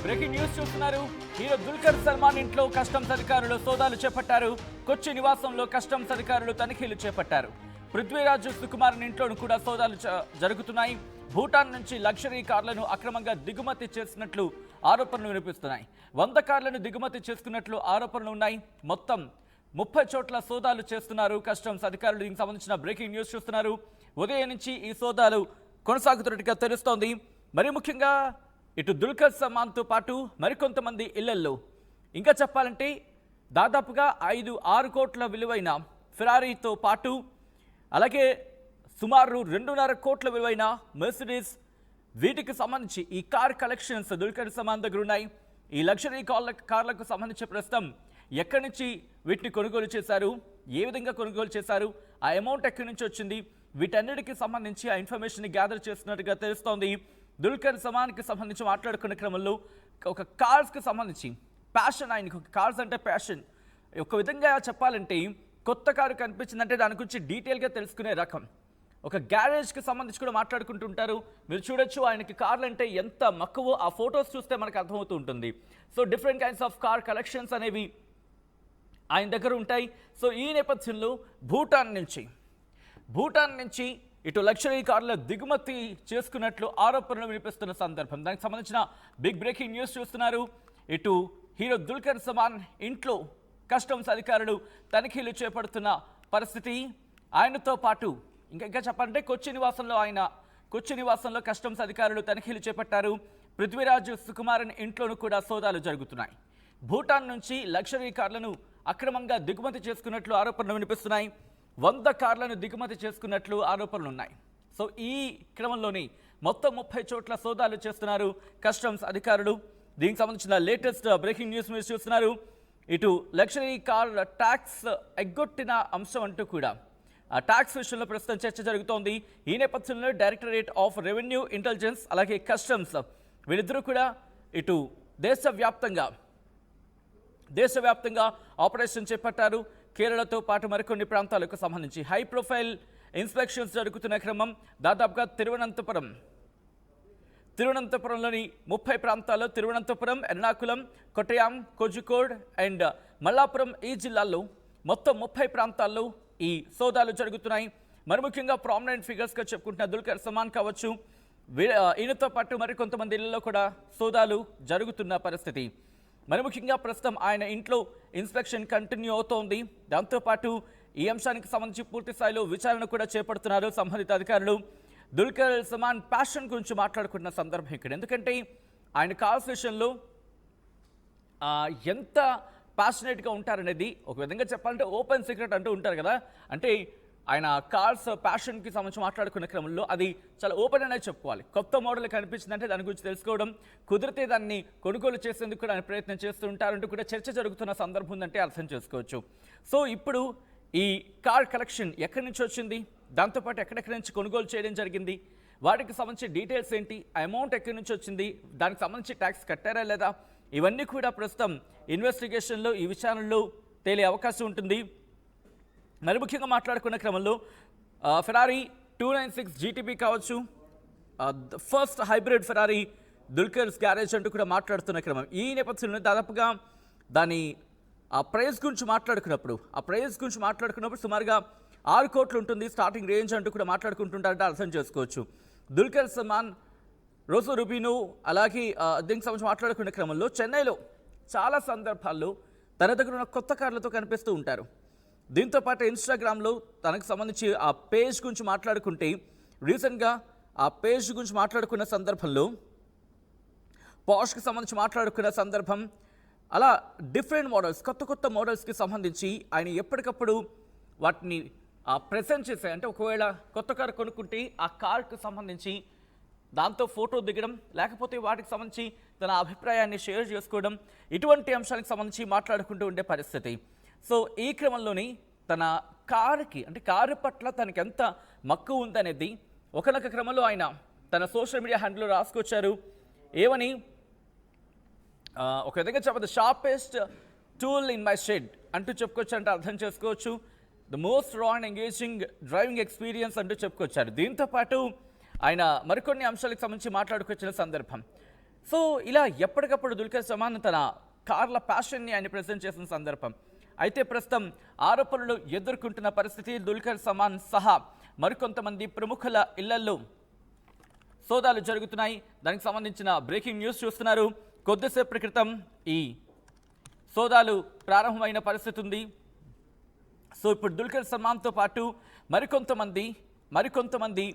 Breaking news చూస్తున్నారు. Hero Dulquer Salman ఇంట్లో customs అధికారులు సోదాలు చేపట్టారు. కొచ్చి నివాసంలో కస్టమ్స్ అధికారులు తనిఖీలు చేపట్టారు. పృథ్వీరాజ్ సుకుమార్ ఇంట్లోనూ కూడా సోదాలు జరుగుతున్నాయి. భూటాన్ నుంచి లగ్జరీ కార్లను అక్రమంగా దిగుమతి చేసినట్లు ఆరోపణలు వినిపిస్తున్నాయి. 100 కార్లను దిగుమతి చేసుకున్నట్లు ఆరోపణలు ఉన్నాయి. మొత్తం 30 చోట్ల సోదాలు చేస్తున్నారు కస్టమ్స్ అధికారులు. దీనికి సంబంధించిన బ్రేకింగ్ న్యూస్ చూస్తున్నారు. ఉదయం నుంచి ఈ సోదాలు కొనసాగుతున్నట్టుగా తెలుస్తోంది. మరి ముఖ్యంగా ఇటు దుల్కర్ సల్మాన్తో పాటు మరికొంతమంది ఇళ్లల్లో ఇంకా చెప్పాలంటే దాదాపుగా 5-6 కోట్ల విలువైన ఫెరారీతో పాటు అలాగే సుమారు 2.5 కోట్ల విలువైన మెర్సిడీస్, వీటికి సంబంధించి ఈ కార్ కలెక్షన్స్ దుల్కర్ సల్మాన్ దగ్గర ఉన్నాయి. ఈ లగ్జరీ కార్లకు సంబంధించి ప్రస్తుతం ఎక్కడి నుంచి వీటిని కొనుగోలు చేశారు, ఏ విధంగా కొనుగోలు చేశారు, ఆ అమౌంట్ ఎక్కడి నుంచి వచ్చింది, వీటన్నిటికీ సంబంధించి ఆ ఇన్ఫర్మేషన్ గ్యాదర్ చేస్తున్నట్టుగా తెలుస్తోంది. దుల్కర్ సల్మాన్కి సంబంధించి మాట్లాడుకునే క్రమంలో ఒక కార్స్కి సంబంధించి ప్యాషన్, ఆయనకు కార్స్ అంటే ప్యాషన్. ఒక విధంగా చెప్పాలంటే కొత్త కారు కనిపించిందంటే దాని గురించి డీటెయిల్గా తెలుసుకునే రకం. ఒక గ్యారేజ్కి సంబంధించి కూడా మాట్లాడుకుంటుంటారు. మీరు చూడొచ్చు ఆయనకి కార్లు అంటే ఎంత మక్కువో ఆ ఫొటోస్ చూస్తే మనకు అర్థమవుతూ ఉంటుంది. So different kinds of car collections అనేవి ఆయన దగ్గర ఉంటాయి. సో ఈ నేపథ్యంలో భూటాన్ నుంచి ఇటు లగ్జరీ కార్ల దిగుమతి చేసుకున్నట్లు ఆరోపణలు వినిపిస్తున్న సందర్భం. దానికి సంబంధించిన బిగ్ బ్రేకింగ్ న్యూస్ చూస్తున్నారు. ఇటు హీరో దుల్కర్ సల్మాన్ ఇంట్లో కస్టమ్స్ అధికారులు తనిఖీలు చేపడుతున్న పరిస్థితి. ఆయనతో పాటు ఇంకా చెప్పాలంటే కొచ్చి నివాసంలో కస్టమ్స్ అధికారులు తనిఖీలు చేపట్టారు. పృథ్వీరాజ్ సుకుమారన్ ఇంట్లోనూ కూడా సోదాలు జరుగుతున్నాయి. భూటాన్ నుంచి లగ్జరీ కార్లను అక్రమంగా దిగుమతి చేసుకున్నట్లు ఆరోపణలు వినిపిస్తున్నాయి. 100 కార్లను దిగుమతి చేసుకున్నట్లు ఆరోపణలు ఉన్నాయి. సో ఈ క్రమంలోనే మొత్తం 30 చోట్ల సోదాలు చేస్తున్నారు కస్టమ్స్ అధికారులు. దీనికి సంబంధించిన లేటెస్ట్ బ్రేకింగ్ న్యూస్ మీరు చూస్తున్నారు. ఇటు లగ్జరీ కార్ ట్యాక్స్ ఎగ్గొట్టిన అంశం అంటూ కూడా ఆ ట్యాక్స్ విషయంలో ప్రస్తుతం చర్చ జరుగుతోంది. ఈ నేపథ్యంలో డైరెక్టరేట్ ఆఫ్ రెవెన్యూ ఇంటెలిజెన్స్ అలాగే కస్టమ్స్ వీరిద్దరూ కూడా ఇటు దేశవ్యాప్తంగా ఆపరేషన్ చేపట్టారు. కేరళతో పాటు మరికొన్ని ప్రాంతాలకు సంబంధించి హై ప్రొఫైల్ ఇన్స్పెక్షన్స్ జరుగుతున్న క్రమం. దాదాపుగా తిరువనంతపురంలోని 30 ప్రాంతాల్లో తిరువనంతపురం, ఎర్నాకుళం, కొట్టయాం, కోజికోడ్ అండ్ మల్లాపురం ఈ జిల్లాల్లో మొత్తం 30 ప్రాంతాల్లో ఈ సోదాలు జరుగుతున్నాయి. మరి ముఖ్యంగా ప్రామినెంట్ ఫిగర్స్గా చెప్పుకుంటున్న దుల్కర్ సల్మాన్ కావచ్చు, ఈయనతో పాటు మరికొంతమంది ఇళ్లలో కూడా సోదాలు జరుగుతున్న పరిస్థితి. మరి ముఖ్యంగా ప్రస్తుతం ఆయన ఇంట్లో ఇన్స్పెక్షన్ కంటిన్యూ అవుతోంది. దాంతోపాటు ఈ అంశానికి సంబంధించి పూర్తి స్థాయిలో విచారణ కూడా చేపడుతున్నారు సంబంధిత అధికారులు. దుల్కర్ సల్మాన్ ప్యాషన్ గురించి మాట్లాడుకుంటున్న సందర్భం ఇక్కడ. ఎందుకంటే ఆయన కార్స్ విషయంలో ఎంత ప్యాషనేట్గా ఉంటారనేది ఒక విధంగా చెప్పాలంటే ఓపెన్ సీక్రెట్ అంటూ ఉంటారు కదా. అంటే ఆయన కార్స్ ప్యాషన్కి సంబంధించి మాట్లాడుకునే క్రమంలో అది చాలా ఓపెన్ అనేది చెప్పుకోవాలి. కొత్త మోడల్ కనిపించిందంటే దాని గురించి తెలుసుకోవడం, కుదిరితే దాన్ని కొనుగోలు చేసేందుకు కూడా ఆయన ప్రయత్నం చేస్తూ ఉంటారంటూ కూడా చర్చ జరుగుతున్న సందర్భం ఉందంటే అర్థం చేసుకోవచ్చు. సో ఇప్పుడు ఈ కార్ కలెక్షన్ ఎక్కడి నుంచి వచ్చింది, దాంతోపాటు ఎక్కడెక్కడి నుంచి కొనుగోలు చేయడం జరిగింది, వాటికి సంబంధించి డీటెయిల్స్ ఏంటి, అమౌంట్ ఎక్కడి నుంచి వచ్చింది, దానికి సంబంధించి ట్యాక్స్ కట్టారా లేదా, ఇవన్నీ కూడా ప్రస్తుతం ఇన్వెస్టిగేషన్లో ఈ విచారణలో తేలే అవకాశం ఉంటుంది. మరి ముఖ్యంగా మాట్లాడుకున్న క్రమంలో ఫెరారీ 296 GTB కావచ్చు, ఫస్ట్ హైబ్రిడ్ ఫెరారీ దుల్కర్స్ గ్యారేజ్ అంటూ కూడా మాట్లాడుతున్న క్రమం. ఈ నేపథ్యంలో దాదాపుగా దాని ఆ ప్రైస్ గురించి మాట్లాడుకున్నప్పుడు సుమారుగా 6 కోట్లు ఉంటుంది స్టార్టింగ్ రేంజ్ అంటూ కూడా మాట్లాడుకుంటుంటారంటే అర్థం చేసుకోవచ్చు. దుల్కర్ సల్మాన్ రోజు రూబీను అలాగే దీనికి సంబంధించి మాట్లాడుకునే క్రమంలో చెన్నైలో చాలా సందర్భాల్లో తన దగ్గర ఉన్న కొత్త కార్లతో కనిపిస్తూ ఉంటారు. దీంతోపాటు ఇన్స్టాగ్రామ్లో తనకు సంబంధించి ఆ పేజ్ గురించి మాట్లాడుకుంటే రీసెంట్గా ఆ పేజ్ గురించి మాట్లాడుకున్న సందర్భంలో పాష్కి సంబంధించి మాట్లాడుకున్న సందర్భం, అలా డిఫరెంట్ మోడల్స్, కొత్త మోడల్స్కి సంబంధించి ఆయన ఎప్పటికప్పుడు వాటిని ప్రెజెంట్ చేసే, అంటే ఒకవేళ కొత్త కారు కొనుక్కుంటే ఆ కార్కి సంబంధించి దాంతో ఫోటో దిగడం, లేకపోతే వాటికి సంబంధించి తన అభిప్రాయాన్ని షేర్ చేసుకోవడం, ఇటువంటి అంశానికి సంబంధించి మాట్లాడుకుంటూ ఉండే పరిస్థితి. సో ఈ క్రమంలోని తన కారు పట్ల తనకి ఎంత మక్కువ ఉందనేది ఒకనొక క్రమంలో ఆయన తన సోషల్ మీడియా హ్యాండిల్లో రాసుకొచ్చారు. ఏమని, ఒక విధంగా చెప్పదు, sharpest tool in my shed అంటూ చెప్పుకోవచ్చు అంటే అర్థం చేసుకోవచ్చు. ద మోస్ట్ రా అండ్ ఎంగేజింగ్ డ్రైవింగ్ ఎక్స్పీరియన్స్ అంటూ చెప్పుకొచ్చారు. దీంతోపాటు ఆయన మరికొన్ని అంశాలకు సంబంధించి మాట్లాడుకొచ్చిన సందర్భం. సో ఇలా ఎప్పటికప్పుడు దుల్కర్ సల్మాన్ తన కార్ల ప్యాషన్ని ఆయన ప్రజెంట్ చేసిన సందర్భం. అయితే ప్రస్తుతం ఆరోపణలు ఎదుర్కొంటున్న పరిస్థితి. దుల్కర్ సల్మాన్ సహా మరికొంతమంది ప్రముఖుల ఇళ్లల్లో సోదాలు జరుగుతున్నాయి. దానికి సంబంధించిన బ్రేకింగ్ న్యూస్ చూస్తున్నారు. కొద్దిసేపటి క్రితం ఈ సోదాలు ప్రారంభమైన పరిస్థితి ఉంది. సో ఇప్పుడు దుల్కర్ సల్మాన్తో పాటు మరికొంతమంది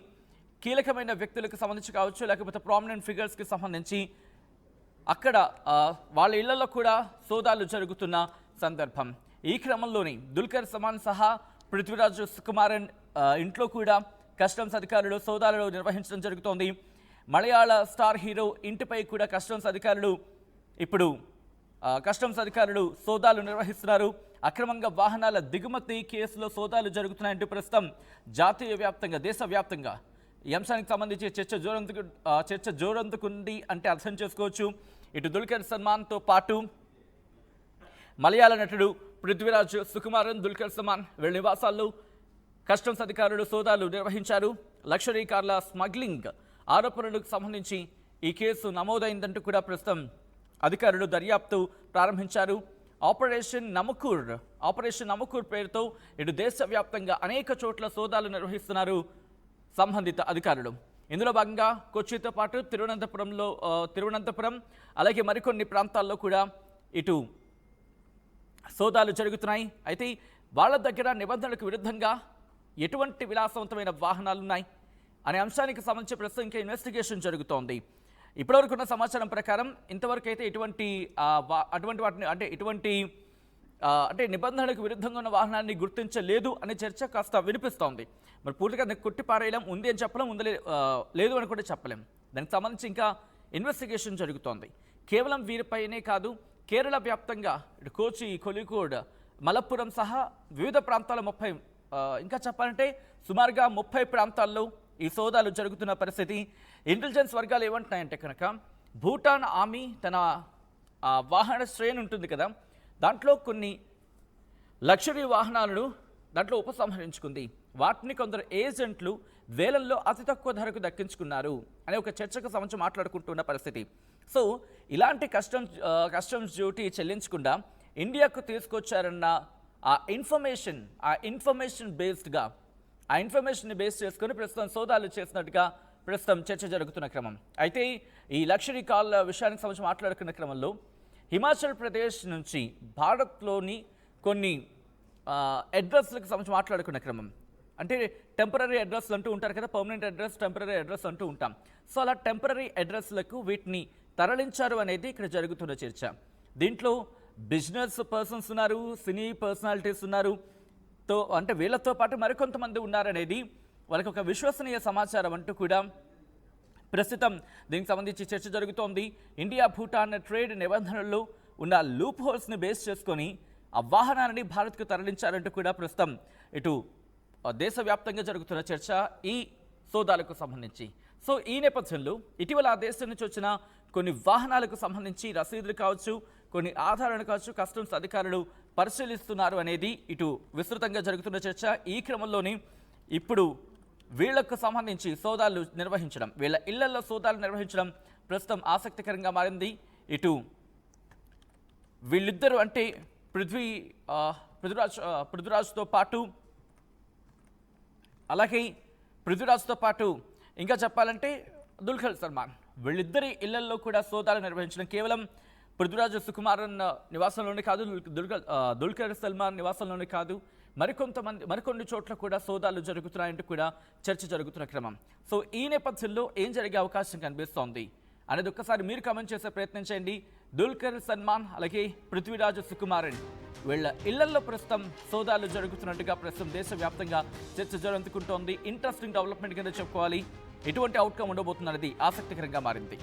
కీలకమైన వ్యక్తులకు సంబంధించి కావచ్చు, లేకపోతే ప్రామినెంట్ ఫిగర్స్కి సంబంధించి అక్కడ వాళ్ళ ఇళ్లలో కూడా సోదాలు జరుగుతున్న సందర్భం. ఈ క్రమంలోనే దుల్కర్ సల్మాన్ సహా పృథ్వీరాజ్ సుకుమారన్ ఇంట్లో కూడా కస్టమ్స్ అధికారులు సోదాలు నిర్వహించడం జరుగుతోంది. మలయాళ స్టార్ హీరో ఇంటిపై కూడా కస్టమ్స్ అధికారులు సోదాలు నిర్వహిస్తున్నారు. అక్రమంగా వాహనాల దిగుమతి కేసులో సోదాలు జరుగుతున్నాయంటూ ప్రస్తుతం జాతీయ వ్యాప్తంగా, దేశవ్యాప్తంగా ఈ అంశానికి సంబంధించి చర్చ జోరందుకుంది అంటే అర్థం చేసుకోవచ్చు. ఇటు దుల్కర్ సల్మాన్తో పాటు మలయాళ నటుడు పృథ్వీరాజ్ సుకుమారన్, దుల్కర్ సల్మాన్ వీళ్ళ నివాసాల్లో కస్టమ్స్ అధికారులు సోదాలు నిర్వహించారు. లక్షరీ కార్ల స్మగ్లింగ్ ఆరోపణలకు సంబంధించి ఈ కేసు నమోదైందంటూ కూడా ప్రస్తుతం అధికారులు దర్యాప్తు ప్రారంభించారు. ఆపరేషన్ నమకూర్ పేరుతో ఇటు దేశవ్యాప్తంగా అనేక చోట్ల సోదాలు నిర్వహిస్తున్నారు సంబంధిత అధికారులు. ఇందులో భాగంగా కొచ్చితో పాటు తిరువనంతపురం అలాగే మరికొన్ని ప్రాంతాల్లో కూడా ఇటు సోదాలు జరుగుతున్నాయి. అయితే వాళ్ళ దగ్గర నిబంధనలకు విరుద్ధంగా ఎటువంటి విలాసవంతమైన వాహనాలు ఉన్నాయి అనే అంశానికి సంబంధించి ప్రస్తుతం ఇంకా ఇన్వెస్టిగేషన్ జరుగుతోంది. ఇప్పటివరకు ఉన్న సమాచారం ప్రకారం ఇంతవరకు అయితే అంటే నిబంధనలకు విరుద్ధంగా ఉన్న వాహనాన్ని గుర్తించలేదు అనే చర్చ కాస్త వినిపిస్తోంది. మరి పూర్తిగా కొట్టిపారేయలేం, ఉంది అని చెప్పలేం, లేదు అని కూడా చెప్పలేం. దానికి సంబంధించి ఇంకా ఇన్వెస్టిగేషన్ జరుగుతోంది. కేవలం వీరిపైనే కాదు, కేరళ వ్యాప్తంగా ఇటు కోచి, కోళికోడ్, మలప్పురం సహా వివిధ ప్రాంతాల ఇంకా చెప్పాలంటే సుమారుగా 30 ప్రాంతాల్లో ఈ సోదాలు జరుగుతున్న పరిస్థితి. ఇంటెలిజెన్స్ వర్గాలు ఏమంటున్నాయంటే కనుక భూటాన్ ఆర్మీ తన వాహన శ్రేణి ఉంటుంది కదా, దాంట్లో కొన్ని లగ్జరీ వాహనాలను దాంట్లో ఉపసంహరించుకుంది. వాటిని కొందరు ఏజెంట్లు వేలల్లో అతి తక్కువ ధరకు దక్కించుకున్నారు అనే ఒక చర్చకు సంబంధించి మాట్లాడుకుంటున్న పరిస్థితి. సో ఇలాంటి కస్టమ్స్ డ్యూటీ చెల్లించకుండా ఇండియాకు తీసుకొచ్చారన్న ఆ ఇన్ఫర్మేషన్ బేస్ చేసుకుని ప్రస్తుతం సోదాలు చేసినట్టుగా ప్రస్తుతం చర్చ జరుగుతున్న క్రమం. అయితే ఈ లక్షరీ కాల్ విషయానికి సంబంధించి మాట్లాడుకున్న క్రమంలో హిమాచల్ ప్రదేశ్ నుంచి భారత్లోని కొన్ని అడ్రస్లకు సంబంధించి మాట్లాడుకున్న క్రమం. అంటే టెంపరీ అడ్రస్లు అంటూ ఉంటారు కదా, పర్మనెంట్ అడ్రస్, టెంపరీ అడ్రస్ అంటూ ఉంటాం. సో అలా టెంపరీ అడ్రస్లకు వీటిని తరలించారు అనేది ఇక్కడ జరుగుతున్న చర్చ. దీంట్లో బిజినెస్ పర్సన్స్ ఉన్నారు, సినీ పర్సనాలిటీస్ ఉన్నారు, అంటే వీళ్ళతో పాటు మరికొంతమంది ఉన్నారనేది వాళ్ళకి ఒక విశ్వసనీయ సమాచారం అంటూ కూడా ప్రస్తుతం దీనికి సంబంధించి చర్చ జరుగుతోంది. ఇండియా భూటాన్ ట్రేడ్ నిబంధనల్లో ఉన్న లూప్ హోల్స్ని బేస్ చేసుకొని ఆ వాహనాన్ని భారత్కు తరలించారంటూ కూడా ప్రస్తుతం ఇటు దేశవ్యాప్తంగా జరుగుతున్న చర్చ ఈ సోదాలకు సంబంధించి. సో ఈ నేపథ్యంలో ఇటీవల ఆ దేశం నుంచి వచ్చిన కొన్ని వాహనాలకు సంబంధించి రసీదులు కావచ్చు, కొన్ని ఆధారాలు కావచ్చు, కస్టమ్స్ అధికారులు పరిశీలిస్తున్నారు అనేది ఇటు విస్తృతంగా జరుగుతున్న చర్చ. ఈ క్రమంలోనే ఇప్పుడు వీళ్లకు సంబంధించి సోదాలు నిర్వహించడం, వీళ్ళ ఇళ్లలో సోదాలు నిర్వహించడం ప్రస్తుతం ఆసక్తికరంగా మారింది. ఇటు వీళ్ళిద్దరూ అంటే పృథ్వీరాజ్తో పాటు ఇంకా చెప్పాలంటే దుల్కర్ సల్మాన్ వీళ్ళిద్దరి ఇళ్లలో కూడా సోదాలు నిర్వహించడం కేవలం పృథ్వీరాజ్ సుకుమారన్ నివాసంలోనే కాదు, దుల్కర్ సల్మాన్ నివాసంలోనే కాదు, మరికొన్ని చోట్ల కూడా సోదాలు జరుగుతున్నాయంటూ కూడా చర్చ జరుగుతున్న క్రమం. సో ఈ నేపథ్యంలో ఏం జరిగే అవకాశం కనిపిస్తోంది అనేది ఒక్కసారి మీరు కామెంట్ చేసే ప్రయత్నం చేయండి. దుల్కర్ సల్మాన్ అలాగే పృథ్వీరాజ్ సుకుమారన్ వీళ్ళ ఇళ్లలో ప్రస్తుతం సోదాలు జరుగుతున్నట్టుగా ప్రస్తుతం దేశవ్యాప్తంగా చర్చ జరుగుతుంటోంది. ఇంట్రెస్టింగ్ డెవలప్మెంట్ కింద చెప్పుకోవాలి. ఎటువంటి అవుట్కమ్ ఉండబోతున్నది ఆసక్తికరంగా మారింది.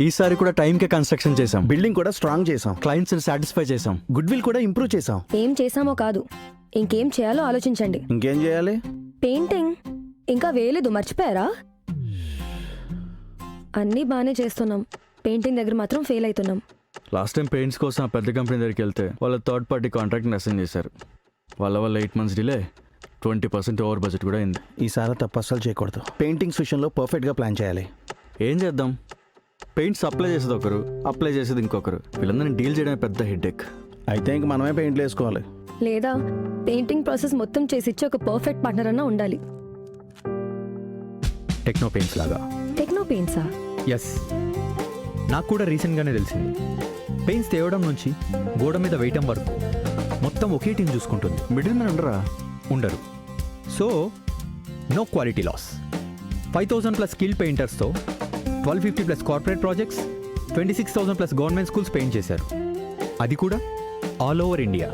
ఈసారి కూడా టైంకే కన్స్ట్రక్షన్ చేసాం. బిల్డింగ్ కూడా స్ట్రాంగ్ చేసాం. క్లయింట్స్ ని సాటిస్ఫై చేసాం. గుడ్ విల్ కూడా ఇంప్రూవ్ చేసాం. ఏం చేసామో కాదు, ఇంకేం చేయాలో ఆలోచించండి. ఇంకేం చేయాలి? పెయింటింగ్ ఇంకా వేయలేదు, మర్చిపోయారా? అన్నీ బాగానే చేస్తున్నాం, పెయింటింగ్ దగ్గర మాత్రం ఫెయిల్ అవుతున్నాం. లాస్ట్ టైం పెయింట్స్ కోసం ఆ పెద్ద కంపెనీ దగ్గరికి వెళ్తే వాళ్ళ థర్డ్ పార్టీ కాంట్రాక్ట్ని అసైన్ చేశారు. వాళ్ళ 8 months డిలే, 20% ఓవర్ బడ్జెట్ కూడా అయింది. ఈసారి తప్పు అస్సలు చేయకూడదు. పెయింటింగ్స్ విషయంలో పర్ఫెక్ట్గా ప్లాన్ చేయాలి. ఏం చేద్దాం? పెయింట్స్ అప్లై చేసేది ఒకరు, అప్లై చేసేది ఇంకొకరు. వీళ్ళందరినీ డీల్ చేయడమే పెద్ద హెడ్ఏక్. అయితే ఇంక మనమే పెయింట్లు వేసుకోవాలి. లేదా పెయింటింగ్ ప్రాసెస్ మొత్తం చేసిచ్చే ఒక పర్ఫెక్ట్ పార్ట్నర్ అన్నా ఉండాలి. టెక్నో పెయింట్స్ లాగా. టెక్నో పెయింట్సా? ఎస్, నాకు కూడా రీసెంట్గానే తెలిసింది. పెయింట్స్ తేవడం నుంచి గోడ మీద వేయటం వరకు మొత్తం ఒకే టీం చూసుకుంటుంది. మిడిల్ మ్యాన్ ఉండరా? ఉండరు. So no quality loss. 5,000+ skill పెయింటర్స్తో 1,250+ corporate projects, 26,000+ government schools paint చేశారు. అది కూడా all over India.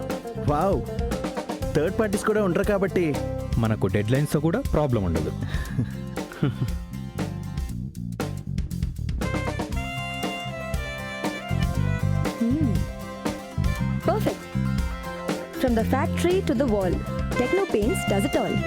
Wow, third parties కూడా ఉండరు కాబట్టి మనకు డెడ్ లైన్స్తో కూడా ప్రాబ్లం ఉండదు. Perfect. From the factory to the wall, techno paints does it all.